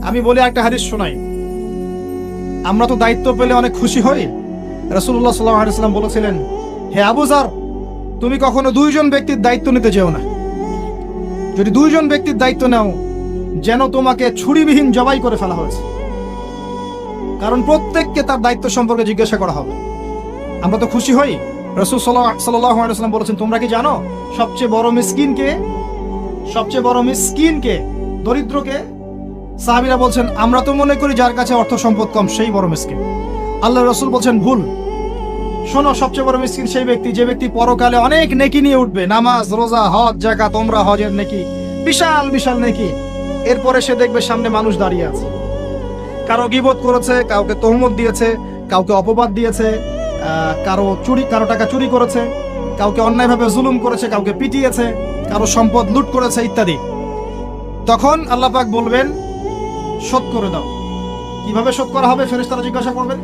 আমি বলি একটা হাদিস শোনাই। আমরা তো দায়িত্ব পেলে অনেক খুশি হই। রাসূলুল্লাহ সাল্লাল্লাহু আলাইহি ওয়াসাল্লাম বলেছিলেন, হে আবু যার, তুমি কখনো দুইজন ব্যক্তির দায়িত্ব নিতে যেও না। যদি দুইজন ব্যক্তির দায়িত্ব নাও, যেন তোমাকে ছুরিবিহীন জবাই করে ফেলা হয়েছে, কারণ প্রত্যেককে তার দায়িত্ব সম্পর্কে জিজ্ঞাসা করা হবে। আমরা তো খুশি হই। রাসূল সাল্লাল্লাহু আলাইহি ওয়াসাল্লাম বলেছেন, তোমরা কি জানো সবচেয়ে বড় মিসকিন কে? সবচেয়ে বড় মিসকিন কে? দরিদ্রকে? সাহাবীরা বলছেন, আমরা তো মনে করি যার কাছে অর্থ সম্পদ কম সেই বড় মিসকিন। আল্লাহ রাসূল বলছেন, ভুল। শোনো, সবচেয়ে বড় মিসকিন সেই ব্যক্তি যে ব্যক্তি পরকালে অনেক নেকি নিয়ে উঠবে, নামাজ, রোজা, হজ, যাকাত, ওমরা, হজের নেকি, বিশাল বিশাল নেকি। এরপরে সে দেখবে সামনে মানুষ দাঁড়িয়ে আছে, কারো গীবত করেছে, কাউকে তহমত দিয়েছে, কাউকে অপবাদ দিয়েছে, কারো টাকা চুরি করেছে, কাউকে অন্যায়ভাবে জুলুম করেছে, কাউকে পিটিয়েছে, কারো সম্পদ লুট করেছে ইত্যাদি। তখন আল্লাহ পাক বলবেন, শোধ করে দাও। কিভাবে শোধ করা হবে? ফেরেশতারা জিজ্ঞাসা করবেন।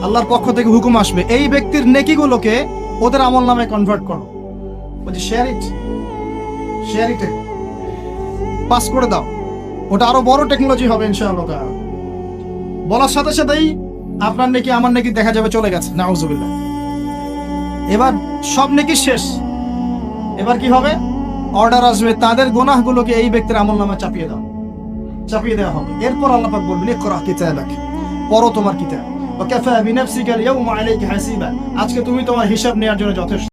আল্লাহর পক্ষ থেকে হুকুম আসবে, এই ব্যক্তির নেকিগুলোকে ওদের আমল নামে কনভার্ট করো। বলছি শেয়ার ইট পাস করে দাও। ওটা আরো বড় টেকনোলজি হবে ইনশাআল্লাহ। বলার সাথে সাথেই আপনার নেকি আমার নেকি দেখা যাবে চলে গেছে, নাউজুবিল্লাহ। এবার সব নেকি শেষ। এবার কি হবে? অর্ডার আসবে, তাদের গুনাহগুলোকে এই ব্যক্তির আমল নামে চাপিয়ে দেওয়া হবে। এরপর আল্লাহ পাক বলবেন, ইকরা কিতাবাক, পড়ো তোমার কিতাব, ওয়া কাফা বিনাফসিকা আল-ইয়াওমা আলাইকা হাসিবা, আজকে তুমি তোমার হিসাব নেওয়ার জন্য যথেষ্ট।